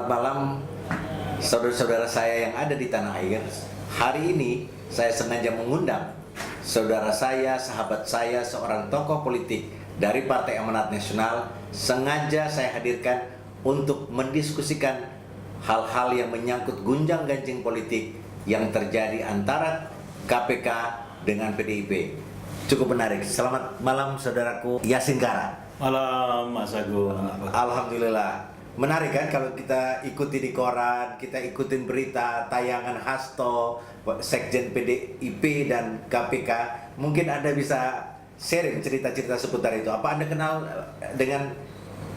Selamat malam saudara-saudara saya yang ada di tanah air. Hari ini saya sengaja mengundang saudara saya, sahabat saya, seorang tokoh politik dari Partai Amanat Nasional. Sengaja saya hadirkan untuk mendiskusikan hal-hal yang menyangkut gunjang-ganjing politik yang terjadi antara KPK dengan PDIP. Cukup menarik. Selamat malam saudaraku Yasin Kara. Malam Mas Agung. Alhamdulillah. Menarik kan kalau kita ikuti di koran, kita ikutin berita, tayangan Hasto, Sekjen PDIP dan KPK. Mungkin Anda bisa sharing cerita-cerita seputar itu. Apa Anda kenal dengan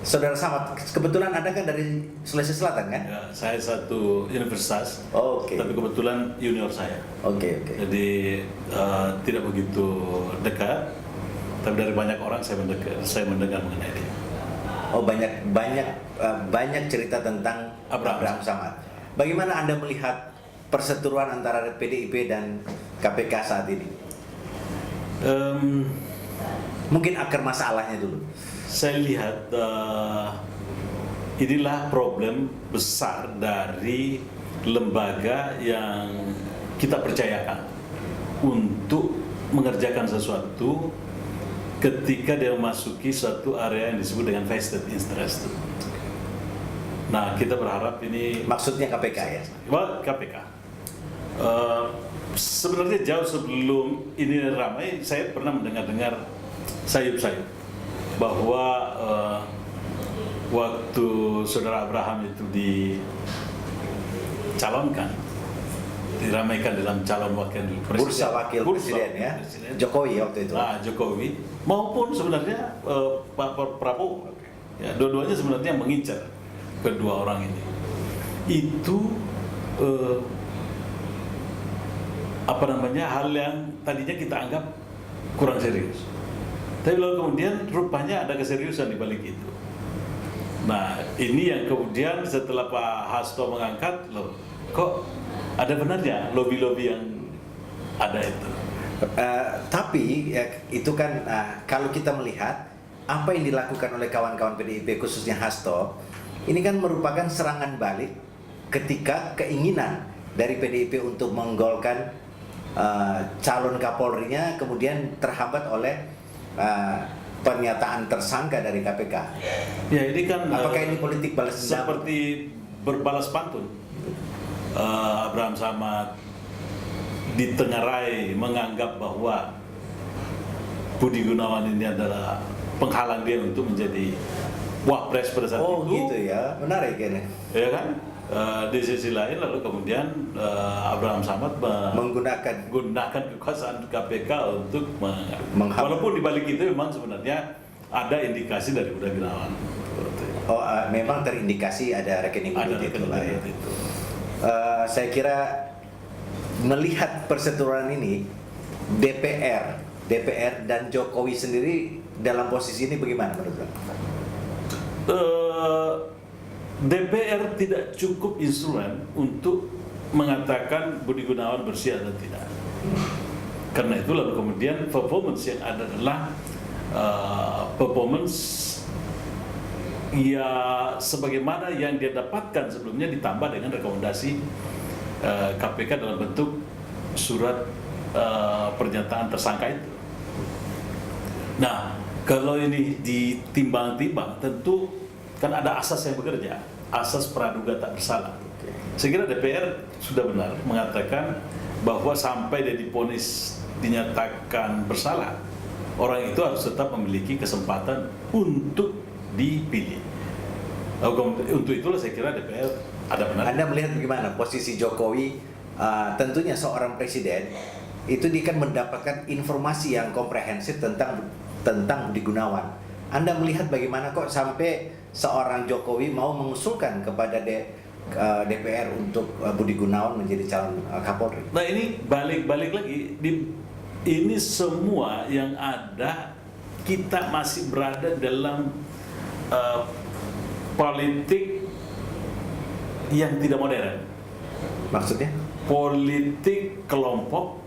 saudara Samad? Kebetulan Anda kan dari Sulawesi Selatan kan? Ya, saya satu universitas, Oke. tapi kebetulan junior saya. Oke. Jadi tidak begitu dekat, tapi dari banyak orang saya mendengar mengenai dia. Oh, banyak cerita tentang Abraham Samad. Bagaimana Anda melihat perseteruan antara PDIP dan KPK saat ini? Mungkin akar masalahnya dulu. Saya lihat inilah problem besar dari lembaga yang kita percayakan untuk mengerjakan sesuatu ketika dia memasuki suatu area yang disebut dengan vested interest. Nah, kita berharap ini Maksudnya KPK ya? KPK. Sebenarnya jauh sebelum ini ramai, saya pernah mendengar sayup-sayup bahwa waktu saudara Abraham itu dicalonkan, diramaikan dalam calon wakil presiden. Bursa wakil presiden ya? Jokowi waktu itu. Jokowi maupun sebenarnya Pak Prabowo. Ya, dua-duanya sebenarnya mengincar kedua orang ini. Itu hal yang tadinya kita anggap kurang serius. Tapi lalu kemudian rupanya ada keseriusan di balik itu. Nah, ini yang kemudian setelah Pak Hasto mengangkat, loh, kok ada benarnya lobby-lobby yang ada itu. Tapi ya, itu kan kalau kita melihat apa yang dilakukan oleh kawan-kawan PDIP khususnya Hasto, ini kan merupakan serangan balik ketika keinginan dari PDIP untuk menggolkan calon Kapolrinya kemudian terhambat oleh pernyataan tersangka dari KPK. Ya, ini kan apakah ini politik balas dendam? Seperti berbalas pantun. Abraham Samad ditengarai menganggap bahwa Budi Gunawan ini adalah penghalang dia untuk menjadi wapres pada saat itu. Oh gitu ya, menarik ini. Ya kan? Di sisi lain lalu kemudian Abraham Samad menggunakan kekuasaan KPK untuk walaupun di balik itu memang sebenarnya ada indikasi dari Budi Gunawan. Oh, memang terindikasi ada rekening itu lah ya. Saya kira melihat perseteruan ini DPR dan Jokowi sendiri dalam posisi ini bagaimana menurut Anda? DPR tidak cukup instrumen untuk mengatakan Budi Gunawan bersih atau tidak. Karena itu lalu kemudian performance yang ada adalah performance ya sebagaimana yang dia dapatkan sebelumnya ditambah dengan rekomendasi KPK dalam bentuk surat pernyataan tersangka itu. Nah, kalau ini ditimbang-timbang tentu kan ada asas yang bekerja, asas praduga tak bersalah. Saya kira DPR sudah benar mengatakan bahwa sampai dia divonis dinyatakan bersalah, orang itu harus tetap memiliki kesempatan untuk dipilih. Untuk itulah saya kira DPR ada benar. Anda melihat bagaimana posisi Jokowi, tentunya seorang presiden itu dia kan mendapatkan informasi yang komprehensif tentang Budi Gunawan. Anda melihat bagaimana kok sampai seorang Jokowi mau mengusulkan kepada DPR untuk Budi Gunawan menjadi calon Kapolri? Nah, ini balik lagi ini semua yang ada, kita masih berada dalam politik yang tidak modern. Maksudnya? Politik kelompok,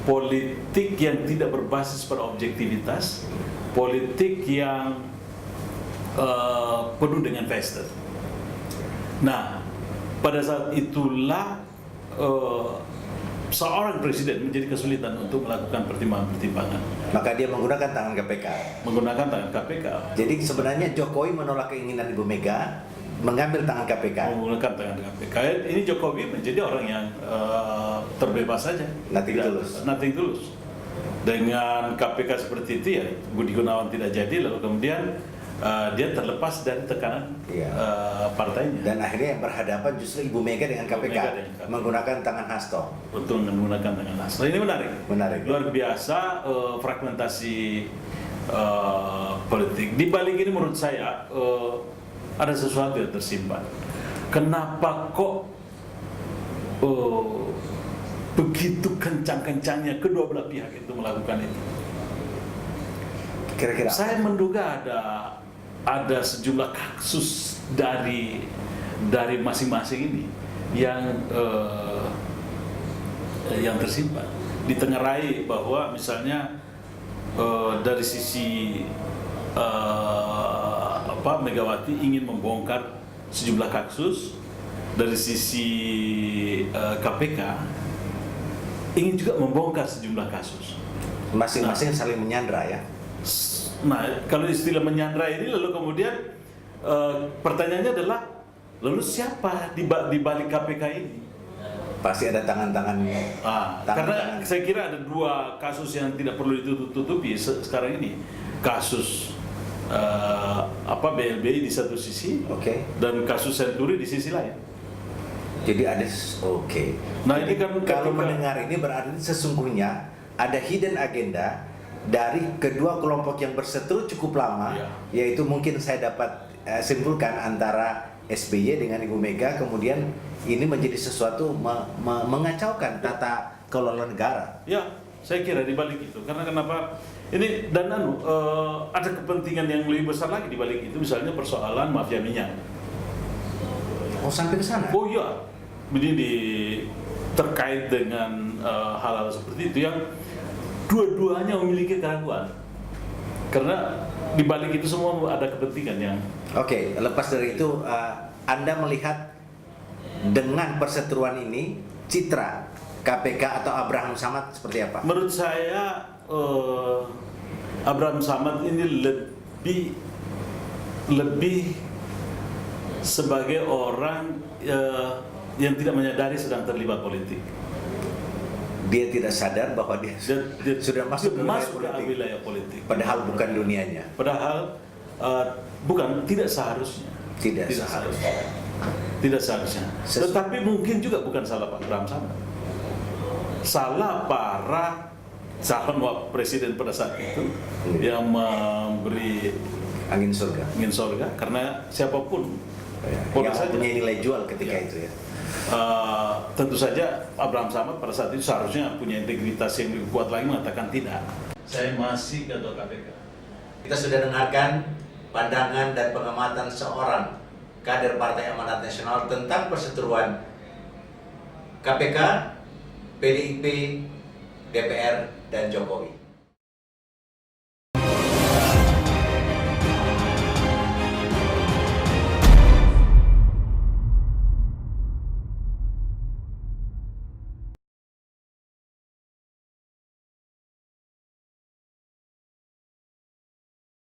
politik yang tidak berbasis pada objektivitas, politik yang penuh dengan vested. Nah, pada saat itulah seorang presiden menjadi kesulitan untuk melakukan pertimbangan-pertimbangan. Maka dia menggunakan tangan KPK. Menggunakan tangan KPK. Jadi sebenarnya Jokowi menolak keinginan Ibu Mega mengambil tangan KPK. Menggunakan tangan KPK. Ini Jokowi menjadi orang yang terbebas saja. Nothing tulus. Nothing tulus. Dengan KPK seperti itu ya, Budi Gunawan tidak jadi, lalu kemudian dia terlepas dari tekanan Iya. partainya. Dan akhirnya yang berhadapan justru Ibu Mega dengan KPK, Mega dengan KPK. menggunakan tangan Hasto. Untuk menggunakan tangan Hasto. Ini menarik. Menarik. Luar biasa fragmentasi politik. Di balik ini menurut saya ada sesuatu yang tersimpan. Kenapa kok begitu kencang-kencangnya kedua belah pihak itu melakukan itu? Kira-kira Saya menduga ada sejumlah kasus dari masing-masing ini yang tersimpan, ditengarai bahwa misalnya dari sisi Megawati ingin membongkar sejumlah kasus, dari sisi KPK ingin juga membongkar sejumlah kasus. masing-masing saling menyandra ya. Nah, kalau istilah menyandra ini lalu kemudian pertanyaannya adalah lalu siapa di balik KPK ini? Pasti ada tangan-tangan. Karena saya kira ada dua kasus yang tidak perlu ditutupi sekarang ini. Kasus BLBI di satu sisi, dan kasus Senturi di sisi lain. Jadi ada Nah, ini kan kalau mendengar ini berarti sesungguhnya ada hidden agenda dari kedua kelompok yang berseteru cukup lama, yaitu mungkin saya dapat simpulkan antara SBY dengan Ibu Mega, kemudian ini menjadi sesuatu mengacaukan tata kelola negara. Ya, saya kira di balik itu. Karena kenapa? Ini dan ada kepentingan yang lebih besar lagi di balik itu, misalnya persoalan mafia minyak. Oh, sampai ke sana? Oh iya, ini terkait dengan hal-hal seperti itu yang dua-duanya memiliki keraguan. Karena di balik itu semua ada kepentingan yang. Oke, lepas dari itu, Anda melihat dengan perseteruan ini citra KPK atau Abraham Samad seperti apa? Menurut saya Abraham Samad ini lebih sebagai orang yang tidak menyadari sedang terlibat politik. Dia tidak sadar bahwa dia sudah masuk ke wilayah politik. Padahal bukan dunianya. Padahal bukan, tidak seharusnya. Tidak seharusnya. Tidak seharusnya. Tetapi mungkin juga bukan salah Pak Abraham Samad. Salah para calon presiden pada saat itu yang memberi angin surga. Karena siapapun yang punya nilai jual ketika itu ya. Tentu saja Abraham Samad pada saat itu seharusnya punya integritas yang lebih kuat lagi mengatakan tidak. Saya masih ketua KPK. Kita sudah dengarkan pandangan dan pengamatan seorang kader Partai Amanat Nasional tentang perseteruan KPK, PDIP, DPR, dan Jokowi.